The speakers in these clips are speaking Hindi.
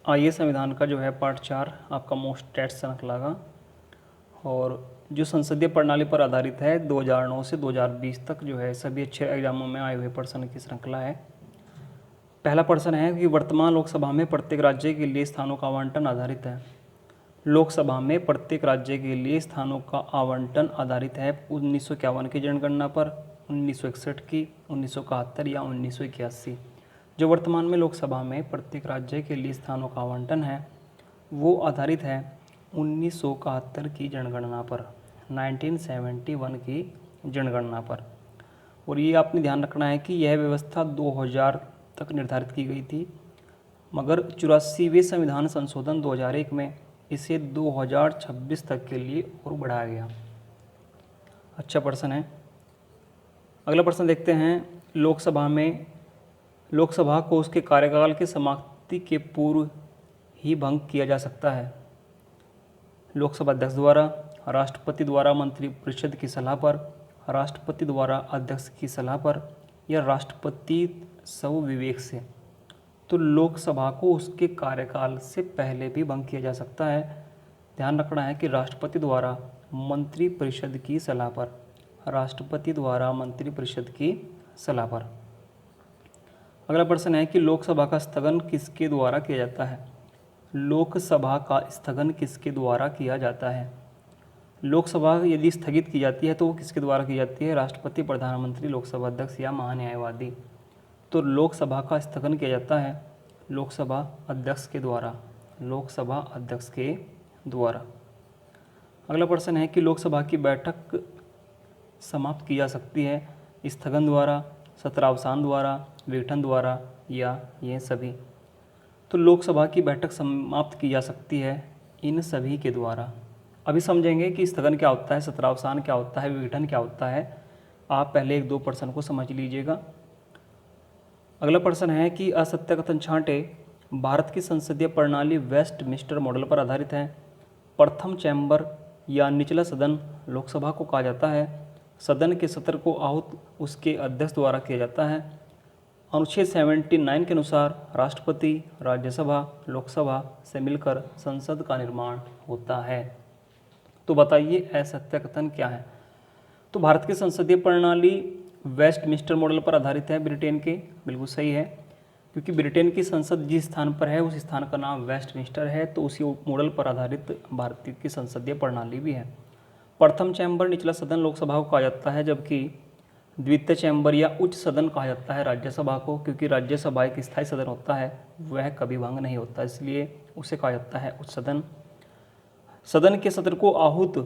आइए संविधान का जो है पार्ट 4 आपका मोस्ट टेस्ट श्रृंखला का, और जो संसदीय प्रणाली पर आधारित है 2009 से 2020 तक जो है सभी अच्छे एग्जामों में आए हुए प्रश्न की श्रृंखला है। पहला प्रश्न है कि वर्तमान लोकसभा में प्रत्येक राज्य के लिए स्थानों का आवंटन आधारित है। लोकसभा में प्रत्येक राज्य के लिए स्थानों का आवंटन आधारित है 1951 की जनगणना पर, 1961 की, 1971 या 1981। जो वर्तमान में लोकसभा में प्रत्येक राज्य के लिए स्थानों का आवंटन है वो आधारित है 1971 की जनगणना पर, 1971 की जनगणना पर। और ये आपने ध्यान रखना है कि यह व्यवस्था 2000 तक निर्धारित की गई थी, मगर 84वें संविधान संशोधन 2001 में इसे 2026 तक के लिए और बढ़ाया गया। अच्छा प्रश्न है। अगला प्रश्न देखते हैं। लोकसभा को उसके कार्यकाल की समाप्ति के पूर्व ही भंग किया जा सकता है। लोकसभा अध्यक्ष द्वारा, राष्ट्रपति द्वारा, मंत्रिपरिषद की सलाह पर, राष्ट्रपति द्वारा अध्यक्ष की सलाह पर, या राष्ट्रपति स्वविवेक से। तो लोकसभा को उसके कार्यकाल से पहले भी भंग किया जा सकता है। ध्यान रखना है कि राष्ट्रपति द्वारा मंत्रिपरिषद की सलाह पर, राष्ट्रपति द्वारा मंत्रिपरिषद की सलाह पर। अगला प्रश्न है कि लोकसभा का स्थगन किसके द्वारा किया जाता है। लोकसभा का स्थगन किसके द्वारा किया जाता है। लोकसभा यदि स्थगित की जाती है तो वो किसके द्वारा की जाती है। राष्ट्रपति, प्रधानमंत्री, लोकसभा अध्यक्ष या महान्यायवादी। तो लोकसभा का स्थगन किया जाता है लोकसभा अध्यक्ष के द्वारा, लोकसभा अध्यक्ष के द्वारा। अगला प्रश्न है कि लोकसभा की बैठक समाप्त की जा सकती है स्थगन द्वारा, सत्रावसान द्वारा, विघटन द्वारा या ये सभी। तो लोकसभा की बैठक समाप्त की जा सकती है इन सभी के द्वारा। अभी समझेंगे कि स्थगन क्या होता है, सत्रावसान क्या होता है, विघटन क्या होता है। आप पहले एक दो प्रश्न को समझ लीजिएगा। अगला प्रश्न है कि असत्य कथन छांटे। भारत की संसदीय प्रणाली वेस्टमिंस्टर मॉडल पर आधारित है। प्रथम चैम्बर या निचला सदन लोकसभा को कहा जाता है। सदन के सत्र को आहूत उसके अध्यक्ष द्वारा किया जाता है। अनुच्छेद 79 के अनुसार राष्ट्रपति, राज्यसभा, लोकसभा से मिलकर संसद का निर्माण होता है। तो बताइए असत्य कथन क्या है। तो भारत की संसदीय प्रणाली वेस्टमिंस्टर मॉडल पर आधारित है ब्रिटेन के। बिल्कुल सही है, क्योंकि ब्रिटेन की संसद जिस स्थान पर है उस स्थान का नाम वेस्टमिंस्टर है, तो उसी मॉडल पर आधारित भारत की संसदीय प्रणाली भी है। प्रथम चैम्बर निचला सदन लोकसभा को कहा जाता है, जबकि द्वितीय चैम्बर या उच्च सदन कहा जाता है राज्यसभा को, क्योंकि राज्यसभा एक स्थायी सदन होता है, वह कभी भंग नहीं होता, इसलिए उसे कहा जाता है उच्च सदन। सदन के सत्र को आहूत,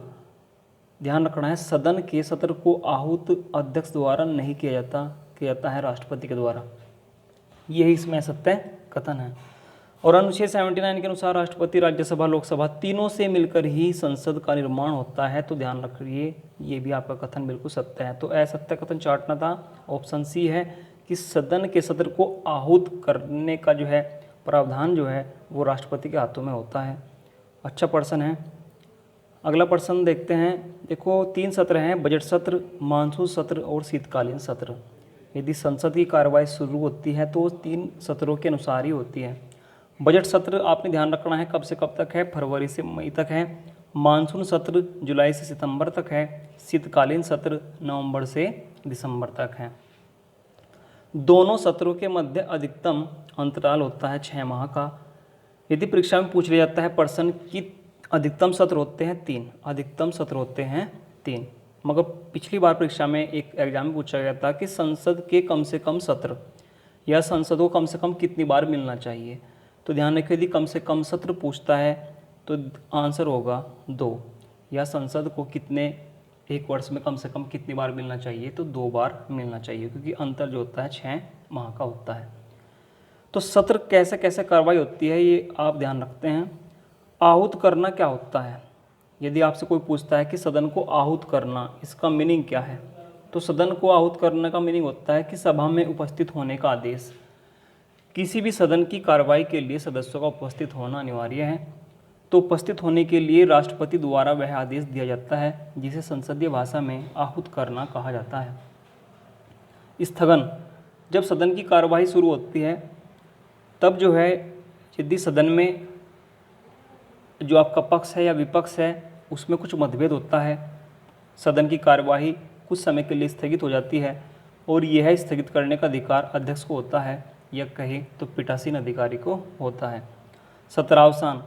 ध्यान रखना है, सदन के सत्र को आहूत अध्यक्ष द्वारा नहीं किया जाता है राष्ट्रपति के द्वारा। यही इसमें सत्य कथन है। और अनुच्छेद 79 के अनुसार राष्ट्रपति, राज्यसभा, लोकसभा तीनों से मिलकर ही संसद का निर्माण होता है। तो ध्यान रखिए, ये भी आपका कथन बिल्कुल सत्य है। तो असत्य कथन चाटना था। ऑप्शन सी है कि सदन के सत्र को आहूत करने का जो है प्रावधान जो है वो राष्ट्रपति के हाथों में होता है। अच्छा प्रश्न है। अगला प्रश्न देखते हैं। देखो 3 सत्र हैं, बजट सत्र, मानसून सत्र और शीतकालीन सत्र। यदि संसद की कार्रवाई शुरू होती है तो 3 सत्रों के अनुसार ही होती है। बजट सत्र आपने ध्यान रखना है कब से कब तक है, फरवरी से मई तक है। मानसून सत्र जुलाई से सितंबर तक है। शीतकालीन सत्र नवंबर से दिसंबर तक है। दोनों सत्रों के मध्य अधिकतम अंतराल होता है 6 माह का। यदि परीक्षा में पूछ लिया जाता है प्रश्न कि अधिकतम सत्र होते हैं 3, अधिकतम सत्र होते हैं 3, मगर पिछली बार परीक्षा में एक एग्जाम में पूछा गया था कि संसद के कम से कम सत्र या संसद को कम से कम कितनी बार मिलना चाहिए। तो ध्यान रखिए, यदि कम से कम सत्र पूछता है तो आंसर होगा 2, या संसद को कितने एक वर्ष में कम से कम कितनी बार मिलना चाहिए, तो 2 बार मिलना चाहिए, क्योंकि अंतर जो होता है 6 माह का होता है। तो सत्र कैसे कैसे कार्रवाई होती है ये आप ध्यान रखते हैं। आहूत करना क्या होता है। यदि आपसे कोई पूछता है कि सदन को आहूत करना, इसका मीनिंग क्या है, तो सदन को आहूत करने का मीनिंग होता है कि सभा में उपस्थित होने का आदेश। किसी भी सदन की कार्रवाई के लिए सदस्यों का उपस्थित होना अनिवार्य है, तो उपस्थित होने के लिए राष्ट्रपति द्वारा वह आदेश दिया जाता है जिसे संसदीय भाषा में आहूत करना कहा जाता है। स्थगन, जब सदन की कार्रवाई शुरू होती है तब जो है यदि सदन में जो आपका पक्ष है या विपक्ष है उसमें कुछ मतभेद होता है, सदन की कार्यवाही कुछ समय के लिए स्थगित हो जाती है और यह स्थगित करने का अधिकार अध्यक्ष को होता है या कहे तो पीठासीन अधिकारी को होता है। सत्रावसान,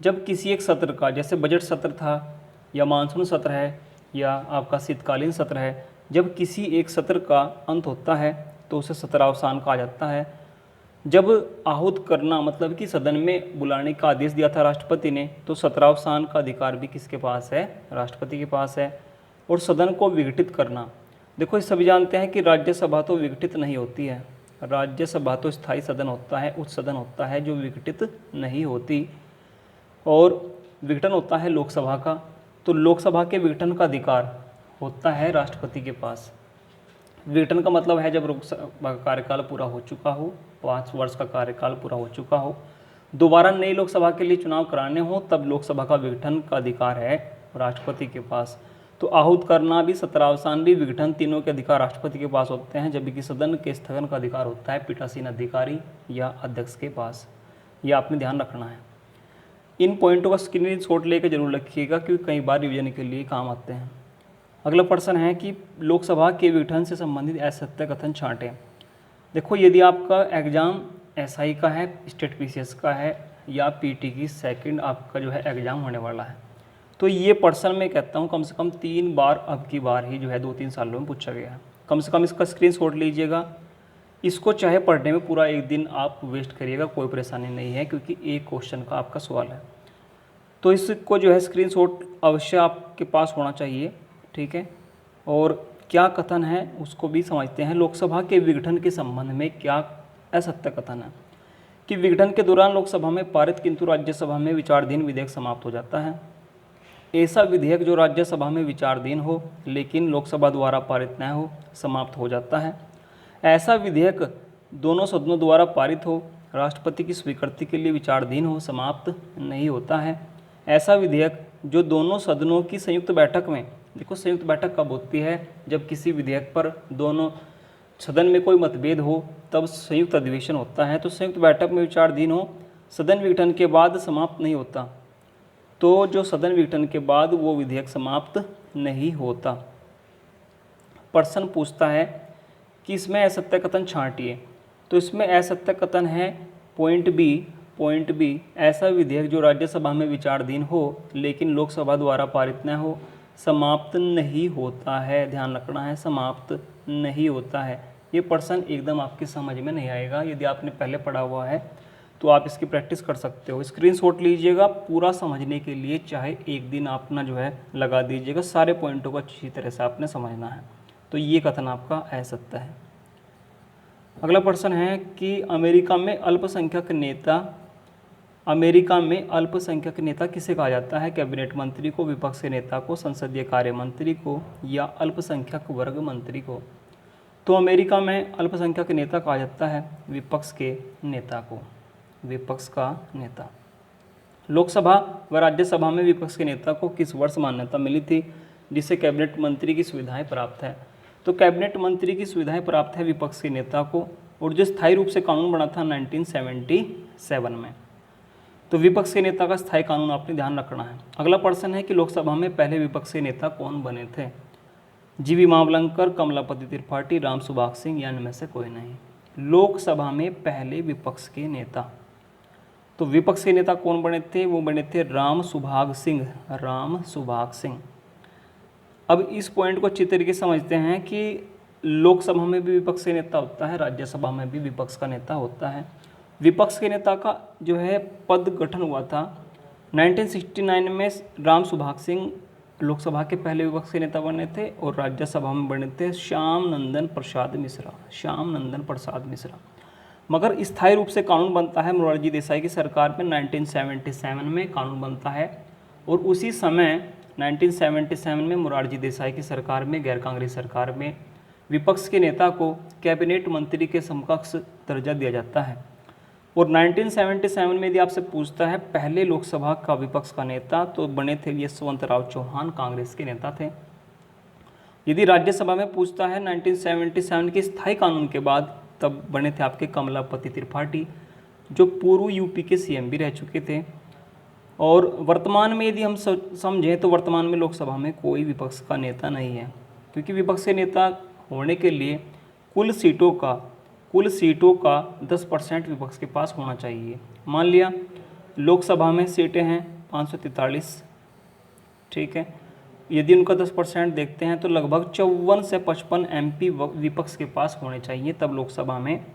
जब किसी एक सत्र का, जैसे बजट सत्र था या मानसून सत्र है या आपका शीतकालीन सत्र है, जब किसी एक सत्र का अंत होता है तो उसे सत्रावसान कहा जाता है। जब आहूत करना मतलब कि सदन में बुलाने का आदेश दिया था राष्ट्रपति ने, तो सत्रावसान का अधिकार भी किसके पास है? राष्ट्रपति के पास है। और सदन को विघटित करना, देखो ये सभी जानते हैं कि राज्यसभा तो विघटित नहीं होती है, राज्यसभा तो स्थायी सदन होता है, उच्च सदन होता है जो विघटित नहीं होती, और विघटन होता है लोकसभा का। तो लोकसभा के विघटन का अधिकार होता है राष्ट्रपति के पास। विघटन का मतलब है जब लोकसभा का कार्यकाल पूरा हो चुका हो, 5 वर्ष का कार्यकाल पूरा हो चुका हो, दोबारा नई लोकसभा के लिए चुनाव कराने हो, तब लोकसभा का विघटन का अधिकार है राष्ट्रपति के पास। तो आहूत करना भी, सत्रावसान भी, विघटन, तीनों के अधिकार राष्ट्रपति के पास होते हैं, जबकि सदन के स्थगन का अधिकार होता है पीठासीन अधिकारी या अध्यक्ष के पास। यह आपने ध्यान रखना है। इन पॉइंटों का स्क्रीनशॉट लेकर जरूर रखिएगा क्योंकि कई बार रिवीजन के लिए काम आते हैं। अगला प्रश्न है कि लोकसभा के विघटन से संबंधित असत्य कथन छांटें। देखो यदि आपका एग्जाम एसआई का है, स्टेट पीसीएस का है या पीटी की सेकंड आपका जो है एग्जाम होने वाला है, तो ये प्रश्न मैं कहता हूँ कम से कम 3 बार अब की बार ही जो है 2-3 सालों में पूछा गया है। कम से कम इसका स्क्रीनशॉट लीजिएगा। इसको चाहे पढ़ने में पूरा एक दिन आप वेस्ट करिएगा, कोई परेशानी नहीं है क्योंकि एक क्वेश्चन का आपका सवाल है। तो इसको जो है स्क्रीनशॉट अवश्य आपके पास होना चाहिए, ठीक है। और क्या कथन है उसको भी समझते हैं। लोकसभा के विघटन के संबंध में क्या असत्य कथन है कि विघटन के दौरान लोकसभा में पारित किंतु राज्यसभा में विचाराधीन विधेयक समाप्त हो जाता है। ऐसा विधेयक जो राज्यसभा में विचाराधीन हो लेकिन लोकसभा द्वारा पारित न हो, समाप्त हो जाता है। ऐसा विधेयक दोनों सदनों द्वारा पारित हो, राष्ट्रपति की स्वीकृति के लिए विचाराधीन हो, समाप्त नहीं होता है। ऐसा विधेयक जो दोनों सदनों की संयुक्त बैठक में, देखो संयुक्त बैठक कब होती है? जब किसी विधेयक पर दोनों सदन में कोई मतभेद हो तब संयुक्त अधिवेशन होता है। तो संयुक्त बैठक में विचाराधीन हो, सदन विघटन के बाद समाप्त नहीं होता। तो जो सदन विघटन के बाद वो विधेयक समाप्त नहीं होता। प्रश्न पूछता है कि इसमें असत्य कथन छांटिए। तो इसमें असत्य कथन है पॉइंट बी, ऐसा विधेयक जो राज्यसभा में विचाराधीन हो लेकिन लोकसभा द्वारा पारित न हो, समाप्त नहीं होता है। ध्यान रखना है, समाप्त नहीं होता है। ये प्रश्न एकदम आपकी समझ में नहीं आएगा। यदि आपने पहले पढ़ा हुआ है तो आप इसकी प्रैक्टिस कर सकते हो। स्क्रीनशॉट लीजिएगा पूरा समझने के लिए, चाहे एक दिन अपना जो है लगा दीजिएगा, सारे पॉइंटों को अच्छी तरह से आपने समझना है। तो ये कथन आपका असत्य है। अगला प्रश्न है कि अमेरिका में अल्पसंख्यक नेता किसे कहा जाता है? कैबिनेट मंत्री को, विपक्ष के नेता को, संसदीय कार्य मंत्री को या अल्पसंख्यक वर्ग मंत्री को? तो अमेरिका में अल्पसंख्यक नेता कहा जाता है विपक्ष के नेता को, विपक्ष का नेता। लोकसभा व राज्यसभा में विपक्ष के नेता को किस वर्ष मान्यता मिली थी जिससे कैबिनेट मंत्री की सुविधाएं प्राप्त है? तो कैबिनेट मंत्री की सुविधाएं प्राप्त है विपक्ष के नेता को, और जो स्थायी रूप से कानून बना था 1977 में। तो विपक्ष के नेता का स्थायी कानून आपने ध्यान रखना है। अगला प्रश्न है कि लोकसभा में पहले विपक्ष के नेता कौन बने थे? जीवी मावलंकर, कमलापति त्रिपाठी, राम सुभाग सिंह या इनमें से कोई नहीं। लोकसभा में पहले विपक्ष के नेता, तो विपक्ष के नेता कौन बने थे? वो बने थे राम सुभाग सिंह, राम सुभाग सिंह। अब इस पॉइंट को अच्छी तरीके से समझते हैं कि लोकसभा में भी विपक्ष के नेता होता है, राज्यसभा में भी विपक्ष का नेता होता है। विपक्ष के नेता का जो है पद गठन हुआ था 1969 में। राम सुभाग सिंह लोकसभा के पहले विपक्ष के नेता बने थे और राज्यसभा में बने थे श्याम नंदन प्रसाद मिश्रा। मगर स्थायी रूप से कानून बनता है मोरारजी देसाई की सरकार में 1977 में कानून बनता है, और उसी समय 1977 में मोरारजी देसाई की सरकार में, गैर कांग्रेस सरकार में, विपक्ष के नेता को कैबिनेट मंत्री के समकक्ष दर्जा दिया जाता है। और 1977 में यदि आपसे पूछता है पहले लोकसभा का विपक्ष का नेता, तो बने थे यशवंतराव चौहान, कांग्रेस के नेता थे। यदि राज्यसभा में पूछता है 1977 के स्थायी कानून के बाद, तब बने थे आपके कमलापति त्रिपाठी, जो पूर्व यूपी के सीएम भी रह चुके थे। और वर्तमान में यदि हम समझें तो वर्तमान में लोकसभा में कोई विपक्ष का नेता नहीं है, क्योंकि विपक्ष के नेता होने के लिए कुल सीटों का 10% विपक्ष के पास होना चाहिए। मान लिया लोकसभा में सीटें हैं 543, ठीक है, यदि उनका 10% देखते हैं तो लगभग 54 से 55 MP विपक्ष के पास होने चाहिए, तब लोकसभा में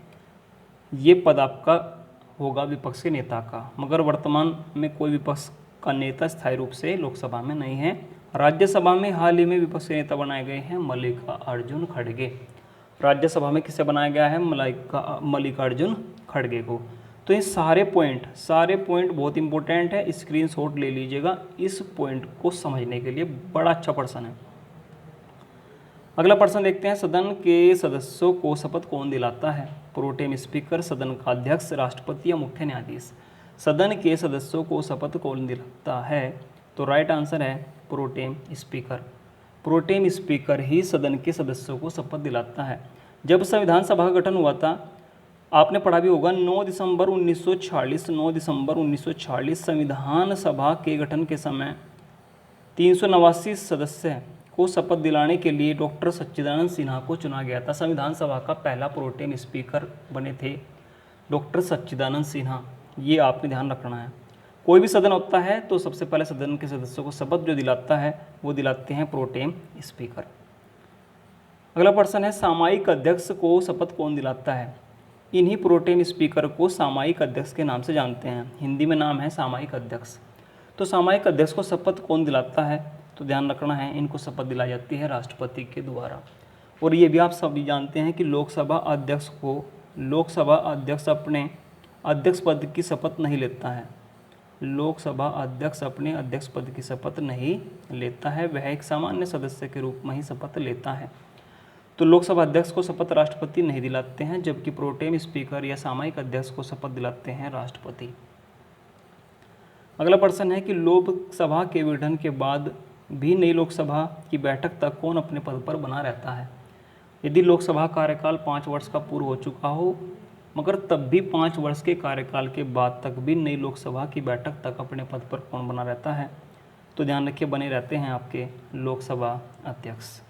ये पद आपका होगा विपक्ष के नेता का। मगर वर्तमान में कोई विपक्ष का नेता स्थायी रूप से लोकसभा में नहीं है। राज्यसभा में हाल ही में विपक्ष के नेता बनाए गए हैं मल्लिकार्जुन खड़गे। राज्यसभा में किसे बनाया गया है? मल्लिकार्जुन खड़गे को। तो ये सारे पॉइंट बहुत इंपॉर्टेंट है, स्क्रीनशॉट ले लीजिएगा इस पॉइंट को समझने के लिए, बड़ा अच्छा प्रश्न है। अगला प्रश्न देखते हैं, सदन के सदस्यों को शपथ कौन दिलाता है? प्रोटेम स्पीकर, सदन का अध्यक्ष, राष्ट्रपति या मुख्य न्यायाधीश? सदन के सदस्यों को शपथ कौन दिलाता है? तो राइट आंसर है प्रोटेम स्पीकर। प्रोटेम स्पीकर ही सदन के सदस्यों को शपथ दिलाता है। जब संविधान सभा का गठन हुआ था, आपने पढ़ा भी होगा, 9 दिसंबर 1946 संविधान सभा के गठन के समय 389 सदस्य को शपथ दिलाने के लिए डॉक्टर सच्चिदानंद सिन्हा को चुना गया था। संविधान सभा का पहला प्रोटेम स्पीकर बने थे डॉक्टर सच्चिदानंद सिन्हा, ये आपने ध्यान रखना है। कोई भी सदन होता है तो सबसे पहले सदन के सदस्यों को शपथ जो दिलाता है वो दिलाते हैं प्रोटेम स्पीकर। अगला प्रश्न है, सामयिक अध्यक्ष को शपथ कौन दिलाता है? इन्हीं प्रोटेम स्पीकर को सामयिक अध्यक्ष के नाम से जानते हैं, हिंदी में नाम है सामयिक अध्यक्ष। तो सामयिक अध्यक्ष को शपथ कौन दिलाता है? तो ध्यान रखना है, इनको शपथ दिलाई जाती है राष्ट्रपति के द्वारा। और ये भी आप सभी जानते हैं कि लोकसभा अध्यक्ष अपने अध्यक्ष पद की शपथ नहीं लेता है। लोकसभा अध्यक्ष अपने अध्यक्ष पद की शपथ नहीं लेता है, वह एक सामान्य सदस्य के रूप में ही शपथ लेता है। तो लोकसभा अध्यक्ष को शपथ राष्ट्रपति नहीं दिलाते हैं, जबकि प्रोटेम स्पीकर या सामयिक अध्यक्ष को शपथ दिलाते हैं राष्ट्रपति। अगला प्रश्न है कि लोकसभा के विघटन के बाद भी नई लोकसभा की बैठक तक कौन अपने पद पर बना रहता है? यदि लोकसभा कार्यकाल 5 वर्ष का पूर्ण हो चुका हो, मगर तब भी 5 वर्ष के कार्यकाल के बाद तक भी नई लोकसभा की बैठक तक अपने पद पर कौन बना रहता है? तो ध्यान रखिए, बने रहते हैं आपके लोकसभा अध्यक्ष।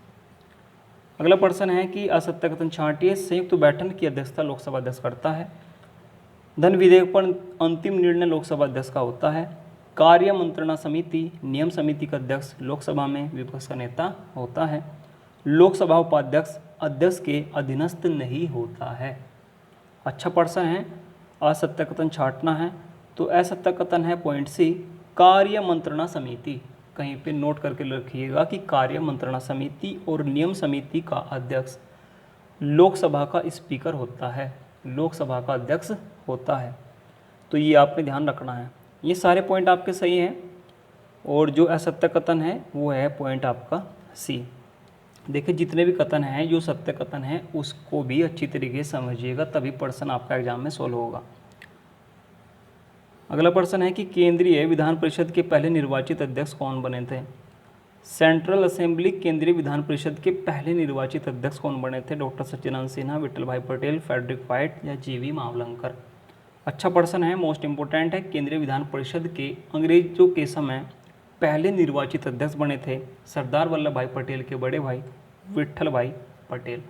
अगला प्रश्न है कि असत्य कथन छांटिए, संयुक्त बैठक की अध्यक्षता लोकसभा अध्यक्ष करता है। धन विधेयक पर अंतिम निर्णय लोकसभा अध्यक्ष का होता है। कार्य मंत्रणा समिति, नियम समिति का अध्यक्ष लोकसभा में विपक्ष का नेता होता है। लोकसभा उपाध्यक्ष अध्यक्ष के अधीनस्थ नहीं होता है। अच्छा प्रश्न है, असत्य कथन छांटना है तो असत्य कथन है पॉइंट सी, कार्य मंत्रणा समिति। कहीं पे नोट करके रखिएगा कि कार्य मंत्रणा समिति और नियम समिति का अध्यक्ष लोकसभा का स्पीकर होता है, लोकसभा का अध्यक्ष होता है। तो ये आपने ध्यान रखना है। ये सारे पॉइंट आपके सही हैं, और जो असत्य कथन है वो है पॉइंट आपका सी। देखिए, जितने भी कथन हैं, जो सत्य कथन है उसको भी अच्छी तरीके से समझिएगा, तभी प्रश्न आपका एग्जाम में सोल्व होगा। अगला प्रश्न है कि केंद्रीय विधान परिषद के पहले निर्वाचित अध्यक्ष कौन बने थे? सेंट्रल असेंबली केंद्रीय विधान परिषद के पहले निर्वाचित अध्यक्ष कौन बने थे? डॉक्टर सच्चिदानंद सिन्हा, विट्ठल भाई पटेल, फ्रेडरिक व्हाइट या जीवी मावलंकर? अच्छा प्रश्न है, मोस्ट इंपोर्टेंट है। केंद्रीय विधान परिषद के अंग्रेजों के समय पहले निर्वाचित अध्यक्ष बने थे सरदार वल्लभ भाई पटेल के बड़े भाई विट्ठल भाई पटेल।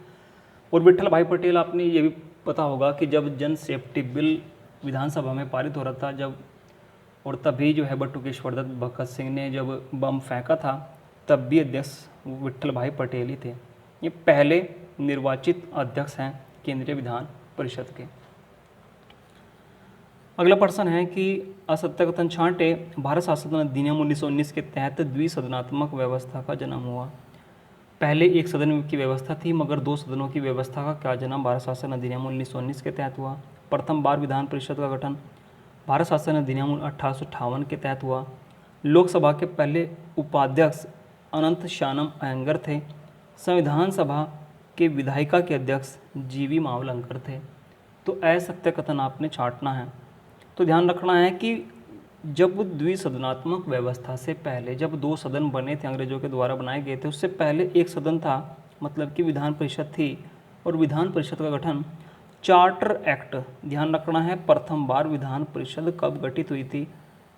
और विट्ठल भाई पटेल, आपने ये भी पता होगा कि जब जन सेफ्टी बिल विधानसभा में पारित हो रहा था, जब और तभी जो है बटुकेश्वर दत्त भगत सिंह ने जब बम फेंका था, तब भी अध्यक्ष विट्ठल भाई पटेल ही थे। ये पहले निर्वाचित अध्यक्ष हैं केंद्रीय विधान परिषद के। अगला प्रश्न है कि असत्य कथन छांटे, भारत शासन अधिनियम 1919 के तहत द्विसदनात्मक व्यवस्था का जन्म हुआ। पहले एक सदन की व्यवस्था थी, मगर 2 सदनों की व्यवस्था का क्या जन्म भारत शासन अधिनियम 1919 के तहत हुआ। प्रथम बार विधान परिषद का गठन भारत शासन अधिनियम 1858 के तहत हुआ। लोकसभा के पहले उपाध्यक्ष अनंत शानम अयंगर थे। संविधान सभा के विधायिका के अध्यक्ष जीवी मावलंकर थे। तो असत्य कथन आपने छांटना है। तो ध्यान रखना है कि जब द्विसदनात्मक व्यवस्था से पहले, जब 2 सदन बने थे, अंग्रेजों के द्वारा बनाए गए थे, उससे पहले एक सदन था, मतलब कि विधान परिषद थी। और विधान परिषद का गठन चार्टर एक्ट, ध्यान रखना है, प्रथम बार विधान परिषद कब गठित हुई थी?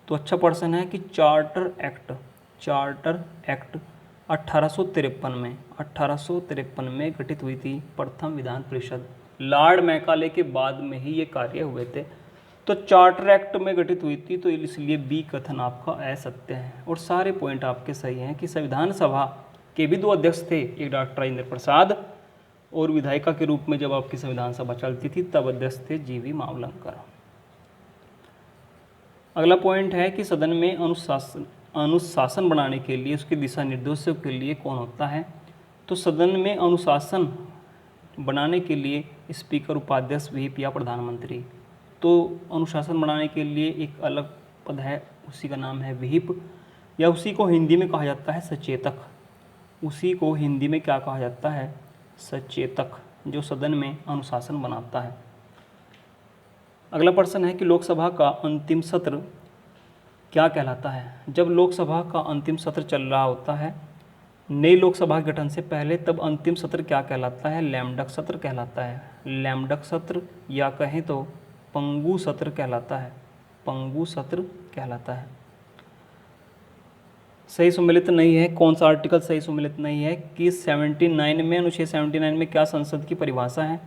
तो अच्छा प्रश्न है कि चार्टर एक्ट 1853 में गठित हुई थी प्रथम विधान परिषद। लॉर्ड मैकाले के बाद में ही ये कार्य हुए थे। तो चार्टर एक्ट में गठित हुई थी, तो इसलिए बी कथन आपका असत्य है। और सारे पॉइंट आपके सही हैं कि संविधान सभा के भी 2 अध्यक्ष थे, एक डॉक्टर राजेंद्र प्रसाद और विधायिका के रूप में जब आपकी संविधान सभा चलती थी तब अध्यक्ष थे जीवी मावलंकर। अगला पॉइंट है कि सदन में अनुशासन बनाने के लिए, उसके दिशा निर्देशों के लिए कौन होता है? तो सदन में अनुशासन बनाने के लिए स्पीकर, उपाध्यक्ष, व्हीप या प्रधानमंत्री। तो अनुशासन बनाने के लिए एक अलग पद है, उसी का नाम है व्हीप, या उसी को हिंदी में कहा जाता है सचेतक। उसी को हिंदी में क्या कहा जाता है? सचेतक, जो सदन में अनुशासन बनाता है। अगला प्रश्न है कि लोकसभा का अंतिम सत्र क्या कहलाता है? जब लोकसभा का अंतिम सत्र चल रहा होता है नई लोकसभा गठन से पहले, तब अंतिम सत्र क्या कहलाता है? लैमडक सत्र कहलाता है। लैमडक सत्र या कहें तो पंगु सत्र कहलाता है। पंगु सत्र कहलाता है। सही सम्मिलित नहीं है, कौन सा आर्टिकल सही सम्मिलित नहीं है? कि 79 में, अनुच्छेद 79 में क्या संसद की परिभाषा है?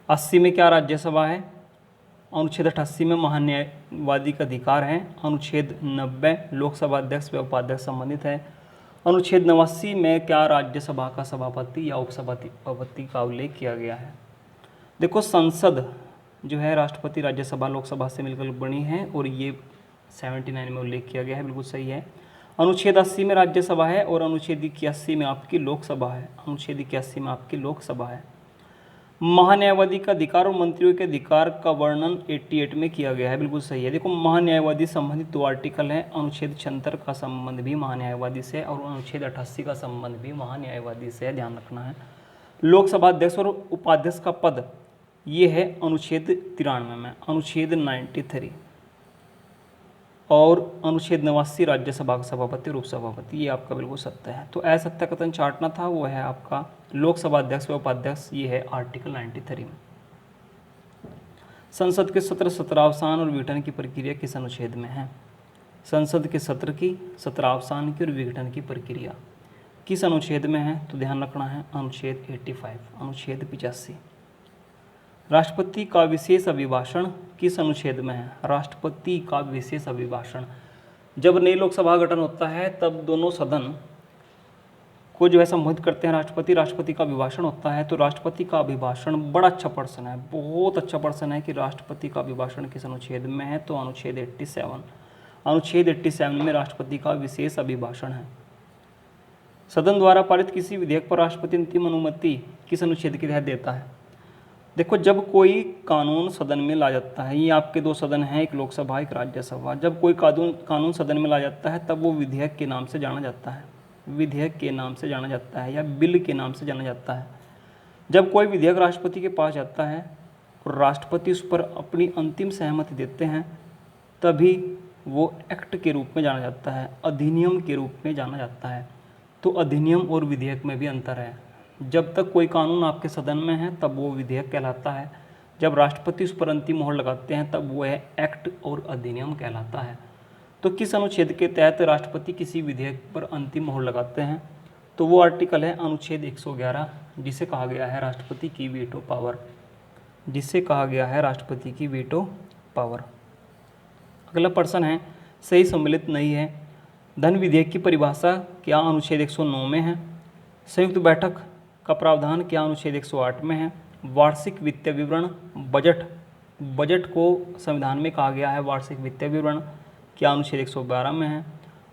80 में क्या राज्यसभा है? अनुच्छेद 88 में महान्यायवादी का अधिकार है। अनुच्छेद 90 लोकसभा अध्यक्ष व उपाध्यक्ष संबंधित है। अनुच्छेद 89 में क्या राज्यसभा का सभापति या उपसभापति का उल्लेख किया गया है? देखो, संसद जो है राष्ट्रपति, राज्यसभा, लोकसभा से मिलकर बनी है और ये 79 में उल्लेख किया गया है, बिल्कुल सही है। अनुच्छेद 80 में राज्यसभा है और अनुच्छेद 81 में आपकी लोकसभा है। अनुच्छेद 81 में आपकी लोकसभा है। महान्यायवादी का अधिकार और मंत्रियों के अधिकार का वर्णन 88 में किया गया है, बिल्कुल सही है। देखो, महान्यायवादी संबंधित 2 आर्टिकल हैं। अनुच्छेद 76 का संबंध भी महान्यायवादी से और अनुच्छेद 88 का संबंध भी महान्यायवादी से है, ध्यान रखना है। लोकसभा अध्यक्ष और उपाध्यक्ष का पद ये है अनुच्छेद 93 में, अनुच्छेद 93, और अनुच्छेद 89 राज्यसभा का सभापति और उपसभापति, ये आपका बिल्कुल सत्य है। तो असत्य कथन छांटना था, वो है आपका लोकसभा अध्यक्ष व उपाध्यक्ष, ये है आर्टिकल 93 में। संसद के सत्र सत्रावसान और विघटन की प्रक्रिया किस अनुच्छेद में है? संसद के सत्र की, सत्रावसान की और विघटन की प्रक्रिया किस अनुच्छेद में है? तो ध्यान रखना है अनुच्छेद 85, अनुच्छेद 85। राष्ट्रपति का विशेष अभिभाषण किस अनुच्छेद में है? राष्ट्रपति का विशेष अभिभाषण, जब नई लोकसभा गठन होता है तब दोनों सदन को जो है संबोधित करते हैं राष्ट्रपति का अभिभाषण होता है। तो राष्ट्रपति का अभिभाषण बड़ा अच्छा प्रश्न है, बहुत अच्छा प्रश्न है कि राष्ट्रपति का अभिभाषण किस अनुच्छेद में है? तो अनुच्छेद 87, अनुच्छेद 87 में राष्ट्रपति का विशेष अभिभाषण है। सदन द्वारा पारित किसी विधेयक पर राष्ट्रपति अंतिम अनुमति किस अनुच्छेद के तहत देता है? देखो, जब कोई कानून सदन में ला जाता है, ये आपके 2 सदन हैं, एक लोकसभा एक राज्यसभा, जब कोई कानून सदन में ला जाता है तब वो विधेयक के नाम से जाना जाता है, विधेयक के नाम से जाना जाता है या बिल के नाम से जाना जाता है। जब कोई विधेयक राष्ट्रपति के पास जाता है और राष्ट्रपति उस पर अपनी अंतिम सहमति देते हैं, तभी वो एक्ट के रूप में जाना जाता है, अधिनियम के रूप में जाना जाता है। तो अधिनियम और विधेयक में भी अंतर है। जब तक कोई कानून आपके सदन में है तब वो विधेयक कहलाता है, जब राष्ट्रपति उस पर अंतिम मोहर लगाते हैं तब वो है एक्ट और अधिनियम कहलाता है। तो किस अनुच्छेद के तहत राष्ट्रपति किसी विधेयक पर अंतिम मोहर लगाते हैं? तो वो आर्टिकल है अनुच्छेद 111, जिसे कहा गया है राष्ट्रपति की वीटो पावर, जिसे कहा गया है राष्ट्रपति की वीटो पावर। अगला प्रश्न है, सही सम्मिलित नहीं है, धन विधेयक की परिभाषा क्या अनुच्छेद 109 में है? संयुक्त बैठक का प्रावधान क्या अनुच्छेद 108 में है? वार्षिक वित्तीय विवरण, बजट को संविधान में कहा गया है वार्षिक वित्तीय विवरण, क्या अनुच्छेद 112 में है?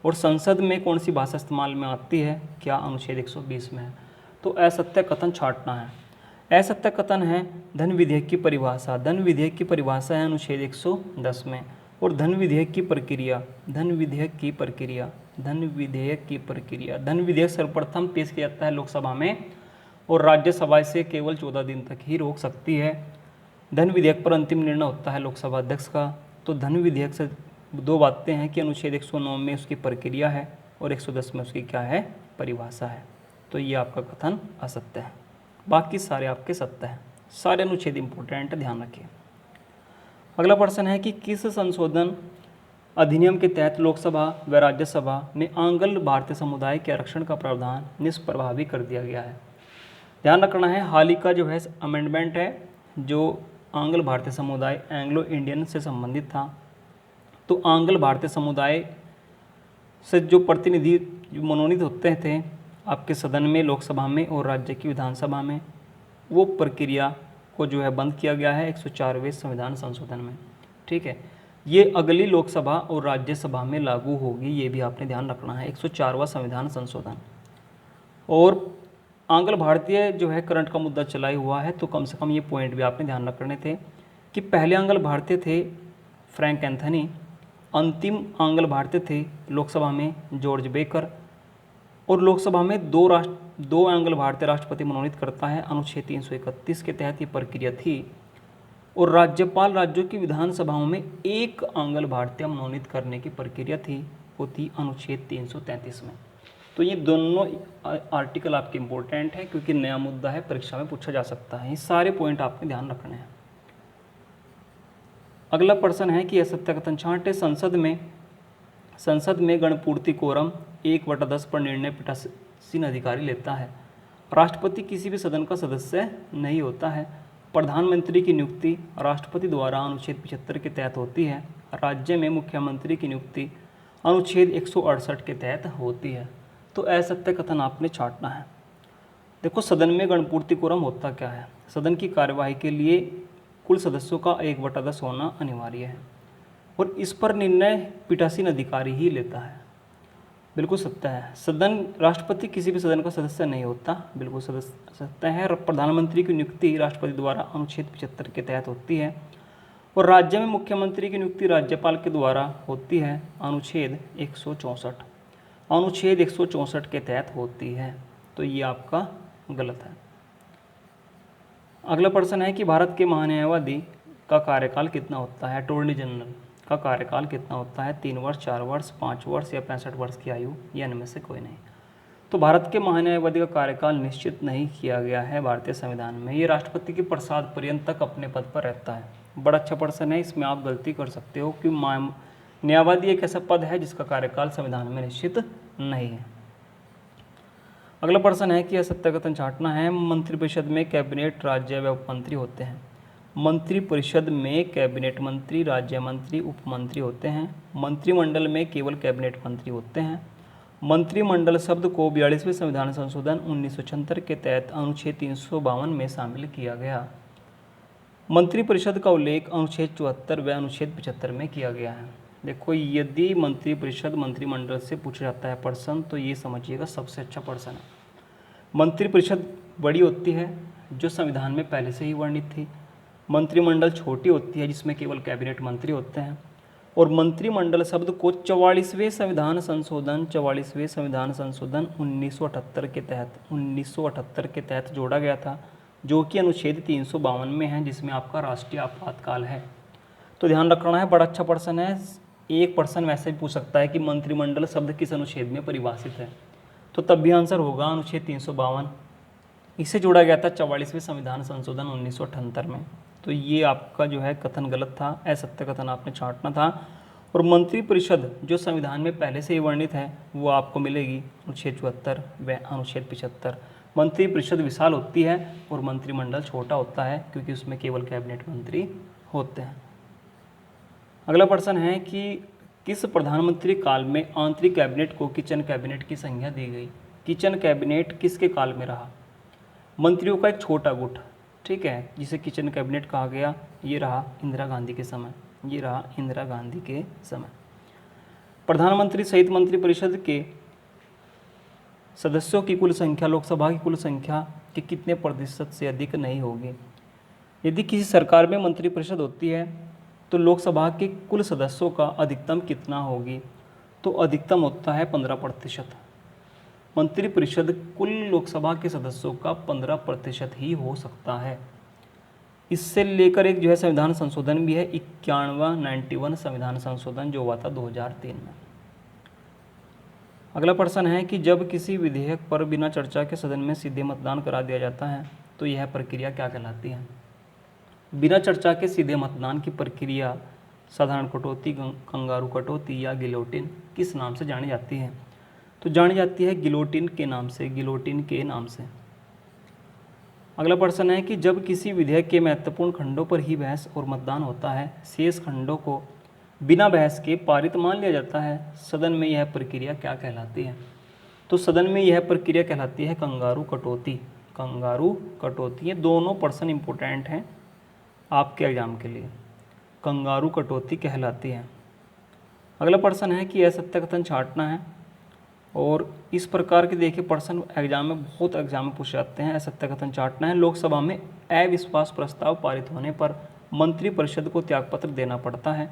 और संसद में कौन सी भाषा इस्तेमाल में आती है? क्या अनुच्छेद 120 में है? तो असत्य कथन छांटना है। असत्य कथन है धन विधेयक की परिभाषा, धन विधेयक की परिभाषा है अनुच्छेद 110 में। और धन विधेयक की प्रक्रिया, धन विधेयक की प्रक्रिया, धन विधेयक की प्रक्रिया, धन विधेयक सर्वप्रथम पेश किया जाता है लोकसभा में और राज्यसभा इसे केवल 14 दिन तक ही रोक सकती है। धन विधेयक पर अंतिम निर्णय होता है लोकसभा अध्यक्ष का। तो धन विधेयक से 2 बातें हैं कि अनुच्छेद 109 में उसकी प्रक्रिया है और 110 में उसकी क्या है? परिभाषा है। तो ये आपका कथन असत्य है, बाकी सारे आपके सत्य हैं। सारे अनुच्छेद इंपॉर्टेंट है, ध्यान रखिए। अगला प्रश्न है कि किस संशोधन अधिनियम के तहत लोकसभा व राज्यसभा में आंग्ल भारतीय समुदाय के आरक्षण का प्रावधान निष्प्रभावी कर दिया गया है। ध्यान रखना है, हाल ही का जो है अमेंडमेंट है जो आंग्ल भारतीय समुदाय एंग्लो इंडियन से संबंधित था। तो आंग्ल भारतीय समुदाय से जो प्रतिनिधि मनोनीत होते थे आपके सदन में, लोकसभा में और राज्य की विधानसभा में, वो प्रक्रिया को जो है बंद किया गया है 104वें संविधान संशोधन में। ठीक है, ये अगली लोकसभा और राज्यसभा में लागू होगी, ये भी आपने ध्यान रखना है, 104वां संविधान संशोधन। और आंग्ल भारतीय जो है करंट का मुद्दा चला ही हुआ है, तो कम से कम ये पॉइंट भी आपने ध्यान रखने थे कि पहले आंग्ल भारतीय थे फ्रैंक एंथनी, अंतिम आंग्ल भारतीय थे लोकसभा में जॉर्ज बेकर, और लोकसभा में दो आंग्ल भारतीय राष्ट्रपति मनोनीत करता है अनुच्छेद 331 के तहत ये प्रक्रिया थी। और राज्यपाल राज्यों की विधानसभाओं में एक आंग्ल भारतीय मनोनीत करने की प्रक्रिया थी, वो थी अनुच्छेद 333 में। तो ये दोनों आर्टिकल आपके इम्पोर्टेंट है क्योंकि नया मुद्दा है, परीक्षा में पूछा जा सकता है। ये सारे पॉइंट आपने ध्यान रखने हैं। अगला प्रश्न है कि सत्याकथन छांटे संसद में गणपूर्ति कोरम 1/10 पर निर्णय पीठासीन अधिकारी लेता है। राष्ट्रपति किसी भी सदन का सदस्य नहीं होता है। प्रधानमंत्री की नियुक्ति राष्ट्रपति द्वारा अनुच्छेद 75 के तहत होती है। राज्य में मुख्यमंत्री की नियुक्ति अनुच्छेद 168 के तहत होती है। तो असत्य कथन आपने छांटना है। देखो, सदन में गणपूर्ति कोरम होता क्या है? सदन की कार्यवाही के लिए कुल सदस्यों का 1/10 होना अनिवार्य है और इस पर निर्णय पीठासीन अधिकारी ही लेता है। बिल्कुल सत्य है। राष्ट्रपति किसी भी सदन का सदस्य नहीं होता, बिल्कुल सत्य है। प्रधानमंत्री की नियुक्ति राष्ट्रपति द्वारा अनुच्छेद 75 के तहत होती है और राज्य में मुख्यमंत्री की नियुक्ति राज्यपाल के द्वारा होती है अनुच्छेद 164 के तहत होती है। तो ये आपका गलत है। अगला प्रश्न है कि भारत के महान्यायवादी का कार्यकाल कितना होता है? अटॉर्नी जनरल का कार्यकाल कितना होता है? 3 वर्ष, 4 वर्ष, 5 वर्ष या 65 वर्ष की आयु, या इनमें से कोई नहीं। तो भारत के महान्यायवादी का कार्यकाल निश्चित नहीं किया गया है भारतीय संविधान में। ये राष्ट्रपति के प्रसाद पर्यंत तक अपने पद पर रहता है। बड़ा अच्छा प्रश्न है, इसमें आप गलती कर सकते हो कि न्यायवादी एक ऐसा पद है जिसका कार्यकाल संविधान में निश्चित नहीं है। अगला प्रश्न है कि सत्याकथन छांटना है। मंत्रिपरिषद में कैबिनेट, राज्य व उपमंत्री होते हैं। मंत्रिपरिषद में कैबिनेट मंत्री, राज्य मंत्री, उपमंत्री होते हैं। मंत्रिमंडल में केवल कैबिनेट मंत्री होते हैं। मंत्रिमंडल शब्द को 42वें संविधान संशोधन 1976 के तहत अनुच्छेद 352 में शामिल किया गया। मंत्रिपरिषद का उल्लेख अनुच्छेद 74 व अनुच्छेद 75 में किया गया है। देखो, यदि मंत्रिपरिषद मंत्रिमंडल से पूछा जाता है प्रश्न तो ये समझिएगा सबसे अच्छा प्रश्न है। मंत्रिपरिषद बड़ी होती है जो संविधान में पहले से ही वर्णित थी। मंत्रिमंडल छोटी होती है जिसमें केवल कैबिनेट मंत्री होते हैं। और मंत्रिमंडल शब्द को 44वें संविधान संशोधन 1978 के तहत जोड़ा गया था, जो कि अनुच्छेद 352 में है, जिसमें आपका राष्ट्रीय आपातकाल है। तो ध्यान रखना है, बड़ा अच्छा प्रश्न है। एक प्रश्न वैसे भी पूछ सकता है कि मंत्रिमंडल शब्द किस अनुच्छेद में परिभाषित है, तो तब भी आंसर होगा अनुच्छेद 352। इसे जोड़ा गया था 44वें संविधान संशोधन 1978 में। तो ये आपका जो है कथन गलत था, असत्य कथन आपने छांटना था। और मंत्रिपरिषद जो संविधान में पहले से ही वर्णित है वो आपको मिलेगी अनुच्छेद 74 व अनुच्छेद 75। मंत्रिपरिषद विशाल होती है और मंत्रिमंडल छोटा होता है क्योंकि उसमें केवल कैबिनेट मंत्री होते हैं। अगला प्रश्न है कि किस प्रधानमंत्री काल में आंतरिक कैबिनेट को किचन कैबिनेट की संज्ञा दी गई? किचन कैबिनेट किसके काल में रहा? मंत्रियों का एक छोटा गुट, ठीक है, जिसे किचन कैबिनेट कहा गया। ये रहा इंदिरा गांधी के समय, ये रहा इंदिरा गांधी के समय। प्रधानमंत्री सहित मंत्रिपरिषद के सदस्यों की कुल संख्या लोकसभा की कुल संख्या के कितने प्रतिशत से अधिक नहीं होगी? यदि किसी सरकार में मंत्रिपरिषद होती है तो लोकसभा के कुल सदस्यों का अधिकतम कितना होगी? तो अधिकतम होता है 15%। मंत्रिपरिषद कुल लोकसभा के सदस्यों का 15% ही हो सकता है। इससे लेकर एक जो है संविधान संशोधन भी है, 91 संविधान संशोधन जो हुआ था 2003 में। अगला प्रश्न है कि जब किसी विधेयक पर बिना चर्चा के सदन में सीधे मतदान करा दिया जाता है तो यह प्रक्रिया क्या कहलाती है? बिना चर्चा के सीधे मतदान की प्रक्रिया साधारण कटौती, कंगारू कटौती या गिलोटिन किस नाम से जानी जाती है? तो जानी जाती है गिलोटिन के नाम से, गिलोटिन के नाम से। अगला प्रश्न है कि जब किसी विधेयक के महत्वपूर्ण खंडों पर ही बहस और मतदान होता है, शेष खंडों को बिना बहस के पारित मान लिया जाता है, सदन में यह प्रक्रिया क्या कहलाती है? तो सदन में यह प्रक्रिया कहलाती है कंगारू कटौती। कंगारू कटौती, ये दोनों प्रश्न इंपॉर्टेंट हैं आपके एग्जाम के लिए। कंगारू कटौती कहलाती है। अगला प्रश्न है कि असत्य कथन छांटना है, और इस प्रकार के देखिए प्रश्न एग्जाम में बहुत एग्जाम में पूछे जाते हैं। असत्य कथन छांटना है, लोकसभा में अविश्वास प्रस्ताव पारित होने पर मंत्रिपरिषद को त्यागपत्र देना पड़ता है।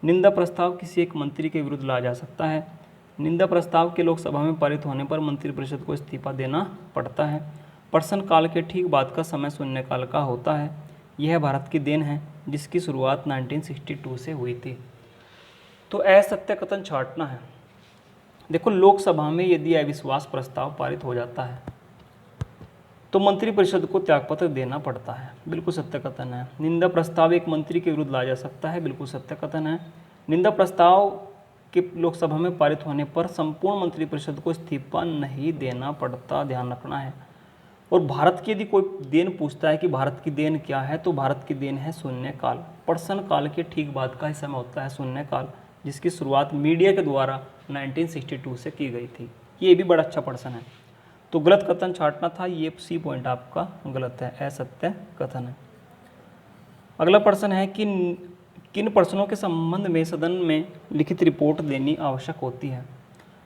निंदा प्रस्ताव किसी एक मंत्री के विरुद्ध लाया जा सकता है। निंदा प्रस्ताव के लोकसभा में पारित होने पर मंत्रिपरिषद को इस्तीफा देना पड़ता है। प्रश्न काल के ठीक बाद का समय शून्यकाल का होता है। यह भारत की देन है जिसकी शुरुआत 1962 से हुई थी। तो असत्य कथन छांटना है। देखो, लोकसभा में यदि अविश्वास प्रस्ताव पारित हो जाता है तो मंत्रिपरिषद को त्यागपत्र देना पड़ता है, बिल्कुल सत्य कथन है। निंदा प्रस्ताव एक मंत्री के विरुद्ध लाया जा सकता है, बिल्कुल सत्य कथन है। निंदा प्रस्ताव के लोकसभा में पारित होने पर संपूर्ण मंत्रिपरिषद को इस्तीफा नहीं देना पड़ता, ध्यान रखना है। और भारत की यदि कोई देन पूछता है कि भारत की देन क्या है, तो भारत की देन है शून्यकाल। प्रश्न काल के ठीक बाद का ही समय होता है शून्यकाल, जिसकी शुरुआत मीडिया के द्वारा 1962 से की गई थी। ये भी बड़ा अच्छा प्रश्न है। तो गलत कथन छांटना था, ये सी पॉइंट आपका गलत है, असत्य कथन है। अगला प्रश्न है कि किन प्रश्नों के संबंध में सदन में लिखित रिपोर्ट देनी आवश्यक होती है?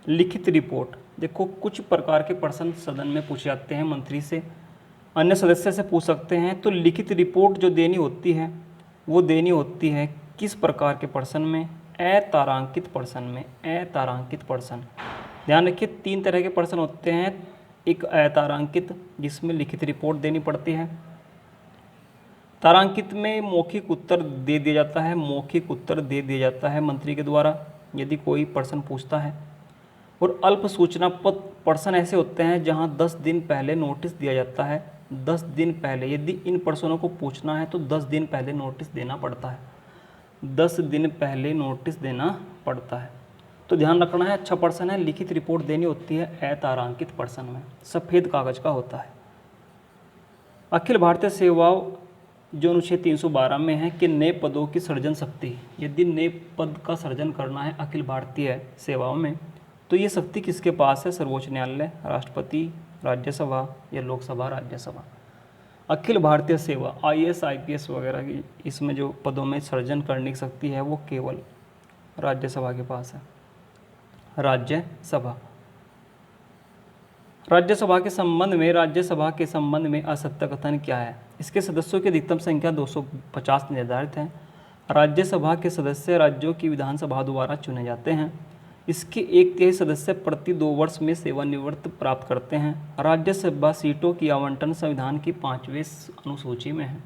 लिखित रिपोर्ट, देखो कुछ प्रकार के प्रश्न सदन में पूछे जाते हैं मंत्री से, अन्य सदस्य से पूछ सकते हैं। तो लिखित रिपोर्ट जो देनी होती है वो देनी होती है किस प्रकार के प्रश्न में? अतारांकित प्रश्न में। अतारांकित प्रश्न, ध्यान रखिए 3 तरह के प्रश्न होते हैं। एक अतारांकित जिसमें लिखित रिपोर्ट देनी पड़ती है। तारांकित में मौखिक उत्तर दे दिया जाता है, मौखिक उत्तर दे दिया जाता है मंत्री के द्वारा यदि कोई प्रश्न पूछता है। और अल्प सूचना प्रश्न ऐसे होते हैं जहां 10 दिन पहले नोटिस दिया जाता है। 10 दिन पहले यदि इन प्रश्नों को पूछना है तो 10 दिन पहले नोटिस देना पड़ता है। 10 दिन पहले नोटिस देना पड़ता है। तो ध्यान रखना है, अच्छा प्रश्न है। लिखित रिपोर्ट देनी होती है अतारांकित प्रश्न में, सफ़ेद कागज का होता है। अखिल भारतीय सेवाओं जो अनुच्छेद 312 में है कि नए पदों की सृजन शक्ति, यदि नए पद का सृजन करना है अखिल भारतीय सेवाओं में तो ये शक्ति किसके पास है? सर्वोच्च न्यायालय, राष्ट्रपति, राज्यसभा या लोकसभा, राज्यसभा। अखिल भारतीय सेवा IAS IPS वगैरह की इसमें जो पदों में सृजन करने की शक्ति है वो केवल राज्यसभा के पास है, राज्यसभा। राज्यसभा के संबंध में असत्य कथन क्या है? इसके सदस्यों की अधिकतम संख्या 250 निर्धारित है। राज्यसभा के सदस्य राज्यों की विधानसभा द्वारा चुने जाते हैं। इसके 1/3 सदस्य प्रति 2 वर्ष में सेवानिवृत्ति प्राप्त करते हैं। राज्यसभा सीटों की आवंटन संविधान की 5वीं अनुसूची में है।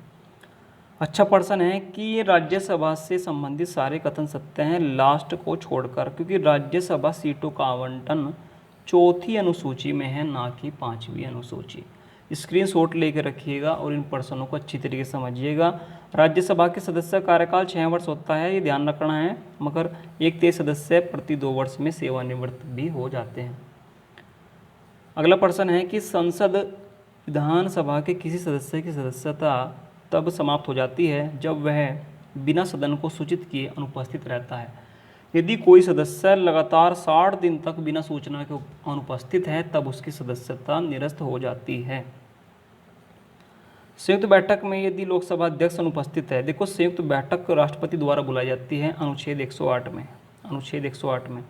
अच्छा प्रश्न है कि ये राज्यसभा से संबंधित सारे कथन सत्य हैं लास्ट को छोड़कर, क्योंकि राज्यसभा सीटों का आवंटन 4थी अनुसूची में है, ना कि 5वीं अनुसूची। स्क्रीनशॉट लेकर रखिएगा और इन प्रश्नों को अच्छी तरीके से समझिएगा। राज्यसभा के सदस्य कार्यकाल 6 वर्ष होता है, ये ध्यान रखना है, मगर 1/3 सदस्य प्रति 2 वर्ष में सेवानिवृत्त भी हो जाते हैं। अगला प्रश्न है कि संसद विधानसभा के किसी सदस्य की सदस्यता तब समाप्त हो जाती है जब वह बिना सदन को सूचित किए अनुपस्थित रहता है। यदि कोई सदस्य लगातार 60 दिन तक बिना सूचना के अनुपस्थित है तब उसकी सदस्यता निरस्त हो जाती है। संयुक्त बैठक में यदि लोकसभा अध्यक्ष अनुपस्थित है, देखो संयुक्त बैठक राष्ट्रपति द्वारा बुलाई जाती है अनुच्छेद 108 में। अनुच्छेद 108 में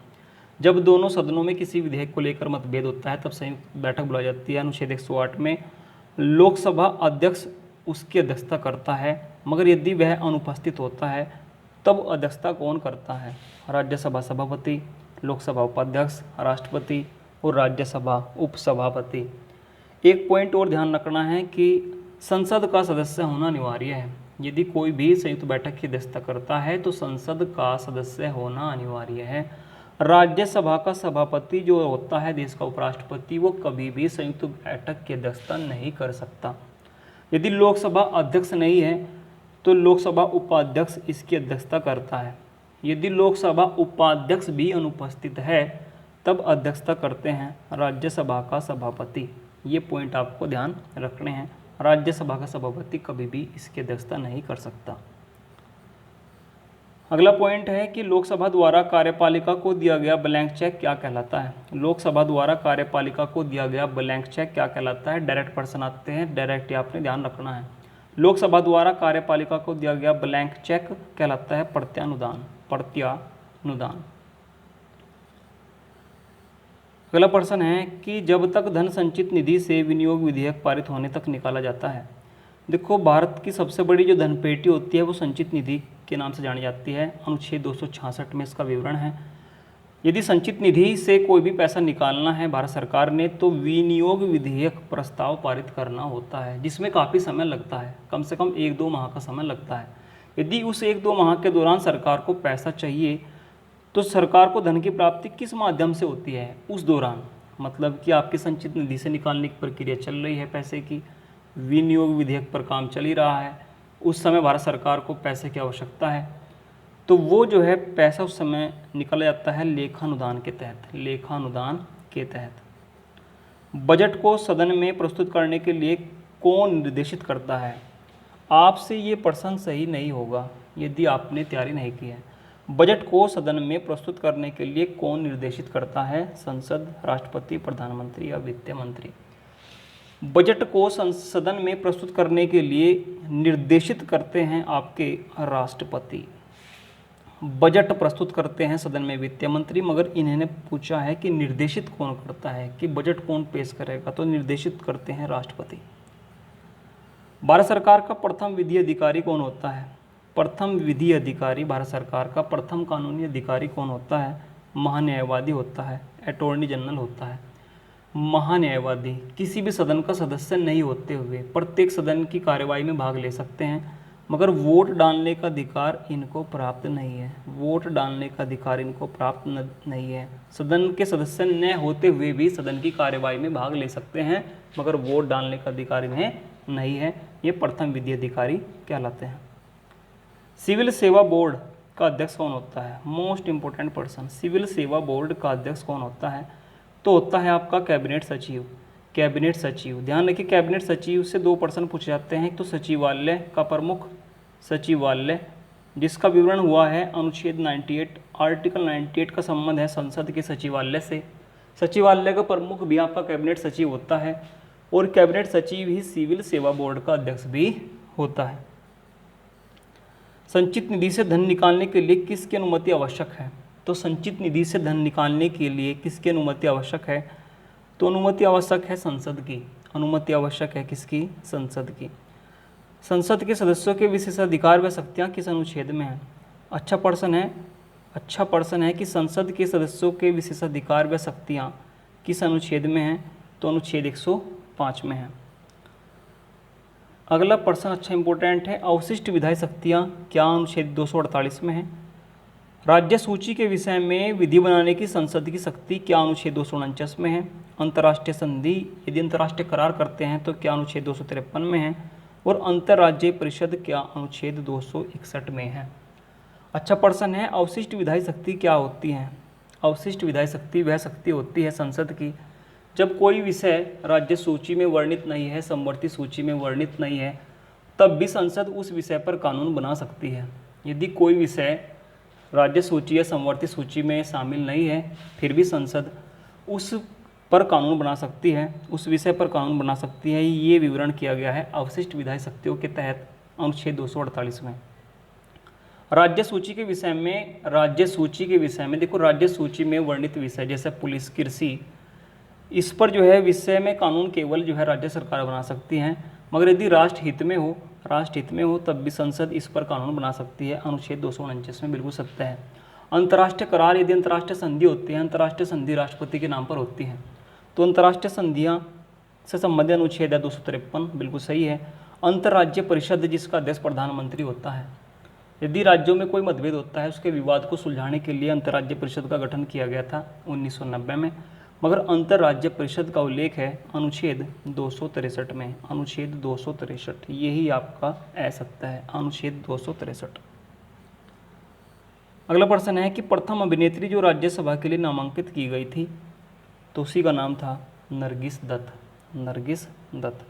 जब दोनों सदनों में किसी विधेयक को लेकर मतभेद होता है तब संयुक्त बैठक बुलाई जाती है। अनुच्छेद 108 में लोकसभा अध्यक्ष उसकी अध्यक्षता करता है, मगर यदि वह अनुपस्थित होता है तब अध्यक्षता कौन करता है? राज्यसभा सभापति, लोकसभा उपाध्यक्ष, राष्ट्रपति और राज्यसभा उपसभापति। एक पॉइंट और ध्यान रखना है कि संसद का सदस्य होना अनिवार्य है। यदि कोई भी संयुक्त बैठक की अध्यक्षता करता है तो संसद का सदस्य होना अनिवार्य है। राज्यसभा का सभापति जो होता है देश का उपराष्ट्रपति, वो कभी भी संयुक्त बैठक की अध्यक्षता नहीं कर सकता। यदि लोकसभा अध्यक्ष नहीं है तो लोकसभा उपाध्यक्ष इसकी अध्यक्षता करता है। यदि लोकसभा उपाध्यक्ष भी अनुपस्थित है तब अध्यक्षता करते हैं राज्यसभा का सभापति। ये पॉइंट आपको ध्यान रखने हैं। राज्यसभा का सभापति कभी भी इसकी अध्यक्षता नहीं कर सकता। अगला पॉइंट है कि लोकसभा द्वारा कार्यपालिका को दिया गया ब्लैंक चेक क्या कहलाता है। लोकसभा द्वारा कार्यपालिका को दिया गया ब्लैंक चेक क्या कहलाता है। डायरेक्ट पर्सन आते हैं, डायरेक्ट आपने ध्यान रखना है। लोकसभा द्वारा कार्यपालिका को दिया गया ब्लैंक चेक कहलाता है प्रत्यानुदान। प्रत्यानुदान। अगला प्रश्न है कि जब तक धन संचित निधि से विनियोग विधेयक पारित होने तक निकाला जाता है। देखो, भारत की सबसे बड़ी जो धनपेटी होती है वो संचित निधि के नाम से जानी जाती है। अनुच्छेद 266 में इसका विवरण है। यदि संचित निधि से कोई भी पैसा निकालना है भारत सरकार ने तो विनियोग विधेयक प्रस्ताव पारित करना होता है, जिसमें काफ़ी समय लगता है, कम से कम 1-2 माह का समय लगता है। यदि उस 1-2 माह के दौरान सरकार को पैसा चाहिए तो सरकार को धन की प्राप्ति किस माध्यम से होती है उस दौरान, मतलब कि आपकी संचित निधि से निकालने की प्रक्रिया चल रही है पैसे की, विनियोग विधेयक पर काम चल ही रहा है, उस समय भारत सरकार को पैसे की आवश्यकता है, तो वो जो है पैसा उस समय निकाला जाता है लेखानुदान के तहत। लेखानुदान के तहत। बजट को सदन में प्रस्तुत करने के लिए कौन निर्देशित करता है। आपसे ये प्रश्न सही नहीं होगा यदि आपने तैयारी नहीं की है। बजट को सदन में प्रस्तुत करने के लिए कौन निर्देशित करता है। संसद, राष्ट्रपति, प्रधानमंत्री या वित्त मंत्री। बजट को सदन में प्रस्तुत करने के लिए निर्देशित करते हैं आपके राष्ट्रपति। बजट प्रस्तुत करते हैं सदन में वित्त मंत्री, मगर इन्होंने पूछा है कि निर्देशित कौन करता है, कि बजट कौन पेश करेगा, तो निर्देशित करते हैं राष्ट्रपति। भारत सरकार का प्रथम विधि अधिकारी कौन होता है। प्रथम विधि अधिकारी भारत सरकार का प्रथम कानूनी अधिकारी कौन होता है। महान्यायवादी होता है, अटॉर्नी जनरल होता है। महान्यायवादी किसी भी सदन का सदस्य नहीं होते हुए प्रत्येक सदन की कार्यवाही में भाग ले सकते हैं, मगर वोट डालने का अधिकार इनको प्राप्त नहीं है। वोट डालने का अधिकार इनको प्राप्त नहीं है। सदन के सदस्य न होते हुए भी सदन की कार्यवाही में भाग ले सकते हैं, मगर वोट डालने का अधिकार इन्हें नहीं है। ये प्रथम विधि अधिकारी कहलाते हैं। सिविल सेवा बोर्ड का अध्यक्ष कौन होता है। Most important person. सिविल सेवा बोर्ड का अध्यक्ष कौन होता है, तो होता है आपका कैबिनेट सचिव। कैबिनेट सचिव, ध्यान रखिए, कैबिनेट सचिव से 2 प्रश्न पूछे जाते हैं। एक तो सचिवालय का प्रमुख, सचिवालय जिसका विवरण हुआ है अनुच्छेद 98, आर्टिकल 98 का संबंध है संसद के सचिवालय से। सचिवालय का प्रमुख भी आपका कैबिनेट सचिव होता है, और कैबिनेट सचिव ही सिविल सेवा बोर्ड का अध्यक्ष भी होता है। संचित निधि से धन निकालने के लिए किसकी अनुमति आवश्यक है, तो संचित निधि से धन निकालने के लिए किसकी अनुमति आवश्यक है, तो अनुमति आवश्यक है संसद की। अनुमति आवश्यक है किसकी, संसद की। संसद के सदस्यों के विशेषाधिकार व शक्तियाँ किस अनुच्छेद में हैं। अच्छा प्रश्न है कि संसद के सदस्यों के विशेषाधिकार व शक्तियाँ किस अनुच्छेद में हैं, तो अनुच्छेद 105 में है। अगला प्रश्न अच्छा इंपॉर्टेंट है, अवशिष्ट विधायी शक्तियाँ क्या अनुच्छेद 248 में है। राज्य सूची के विषय में विधि बनाने की संसद की शक्ति क्या अनुच्छेद 249 में है। अंतर्राष्ट्रीय संधि, यदि अंतर्राष्ट्रीय करार करते हैं तो क्या अनुच्छेद 253 में है, और अंतर्राज्यीय परिषद क्या अनुच्छेद 261 में है। अच्छा प्रश्न है, अवशिष्ट विधायी शक्ति क्या होती है। अवशिष्ट विधायी शक्ति वह शक्ति होती है संसद की जब कोई विषय राज्य सूची में वर्णित नहीं है, समवर्ती सूची में वर्णित नहीं है, तब भी संसद उस विषय पर कानून बना सकती है। यदि कोई विषय राज्य सूची या समवर्ती सूची में शामिल नहीं है, फिर भी संसद उस पर कानून बना सकती है, उस विषय पर कानून बना सकती है। ये विवरण किया गया है अवशिष्ट विधायी शक्तियों के तहत अनुच्छेद 248 में। राज्य सूची के विषय में देखो, राज्य सूची में वर्णित विषय जैसे पुलिस, कृषि, इस पर जो है विषय में कानून केवल जो है राज्य सरकार बना सकती हैं, मगर यदि राष्ट्र हित में हो तब भी संसद इस पर कानून बना सकती है। अनुच्छेद 249 में बिल्कुल सत्य है। अंतर्राष्ट्रीय करार, यदि अंतर्राष्ट्रीय संधि होती है, अंतर्राष्ट्रीय संधि राष्ट्रपति के नाम पर होती है, तो अंतर्राष्ट्रीय संधियाँ से संबंधित अनुच्छेद है 253, बिल्कुल सही है। अंतर्राज्यीय परिषद जिसका अध्यक्ष प्रधानमंत्री होता है, यदि राज्यों में कोई मतभेद होता है उसके विवाद को सुलझाने के लिए अंतर्राज्यीय परिषद का गठन किया गया था 1990 में। मगर अंतर राज्य परिषद का उल्लेख है अनुच्छेद 263 में। अनुच्छेद 263 यही आपका असत्य है, अनुच्छेद 263। अगला प्रश्न है कि प्रथम अभिनेत्री जो राज्यसभा के लिए नामांकित की गई थी तो उसी का नाम था नरगिस दत्त। नरगिस दत्त।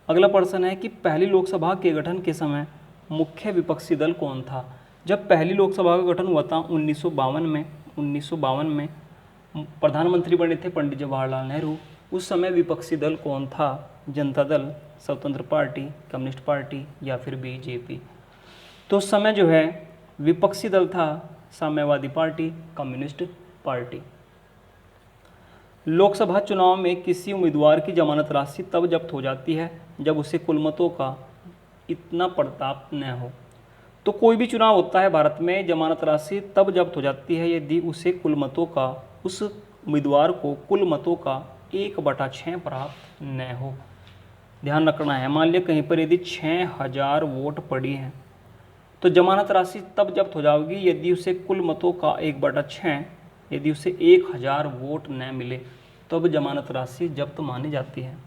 अगला प्रश्न है कि पहली लोकसभा के गठन के समय मुख्य विपक्षी दल कौन था। जब पहली लोकसभा का गठन हुआ था 1952 में प्रधानमंत्री बने थे पंडित जवाहरलाल नेहरू। उस समय विपक्षी दल कौन था। जनता दल, स्वतंत्र पार्टी, कम्युनिस्ट पार्टी या फिर बीजेपी। तो उस समय जो है विपक्षी दल था साम्यवादी पार्टी, कम्युनिस्ट पार्टी। लोकसभा चुनाव में किसी उम्मीदवार की जमानत राशि तब जब्त हो जाती है जब उसे कुल मतों का इतना प्रताप न हो। तो कोई भी चुनाव होता है भारत में, जमानत राशि तब जब्त हो जाती है यदि उसे कुल मतों का, उस उम्मीदवार को कुल मतों का 1/6 प्राप्त न हो। ध्यान रखना है, मान लिया कहीं पर यदि 6000 वोट पड़ी हैं तो जमानत राशि तब जब्त हो जाएगी यदि उसे कुल मतों का 1/6, यदि उसे 1000 वोट न मिले तब जमानत राशि जब्त मानी जाती है।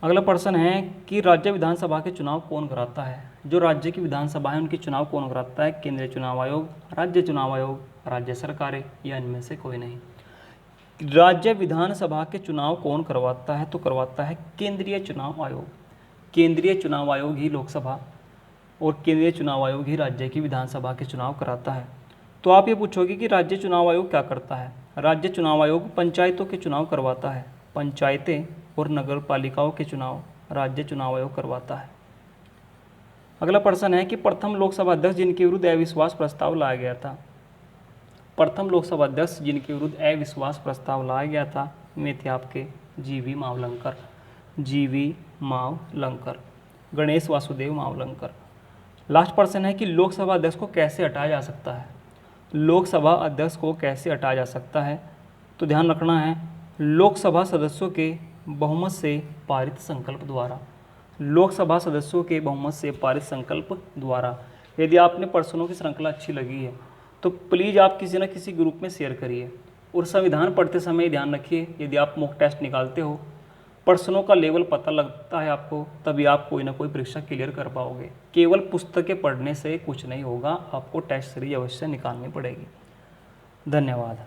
अगला प्रश्न है कि राज्य विधानसभा के चुनाव कौन कराता है। जो राज्य की विधानसभा है उनके चुनाव कौन कराता है। केंद्रीय चुनाव आयोग, राज्य चुनाव आयोग, राज्य सरकारें या इनमें से कोई नहीं। राज्य विधानसभा के चुनाव कौन करवाता है तो करवाता है केंद्रीय चुनाव आयोग। केंद्रीय चुनाव आयोग ही लोकसभा और केंद्रीय चुनाव आयोग ही राज्य की विधानसभा के चुनाव कराता है। तो आप ये पूछोगे कि राज्य चुनाव आयोग क्या करता है। राज्य चुनाव आयोग पंचायतों के चुनाव करवाता है। पंचायतें और नगर पालिकाओं के चुनाव राज्य चुनाव आयोग करवाता है। अगला प्रश्न है कि प्रथम लोकसभा अध्यक्ष जिनके विरुद्ध अविश्वास प्रस्ताव लाया गया था। प्रथम लोकसभा अध्यक्ष जिनके विरुद्ध अविश्वास प्रस्ताव लाया गया था वे थे आपके जीवी मावलंकर। जीवी मावलंकर, गणेश वासुदेव मावलंकर। लास्ट प्रश्न है कि लोकसभा अध्यक्ष को कैसे हटाया जा सकता है। लोकसभा अध्यक्ष को कैसे हटाया जा सकता है तो ध्यान रखना है, लोकसभा सदस्यों के बहुमत से पारित संकल्प द्वारा। लोकसभा सदस्यों के बहुमत से पारित संकल्प द्वारा। यदि आपने प्रश्नों की श्रृंखला अच्छी लगी है तो प्लीज़ आप किसी न किसी ग्रुप में शेयर करिए। और संविधान पढ़ते समय ध्यान रखिए, यदि आप मॉक टेस्ट निकालते हो, प्रश्नों का लेवल पता लगता है आपको, तभी आप कोई ना कोई परीक्षा क्लियर कर पाओगे। केवल पुस्तकें पढ़ने से कुछ नहीं होगा, आपको टेस्ट सीरीज अवश्य निकालनी पड़ेगी। धन्यवाद।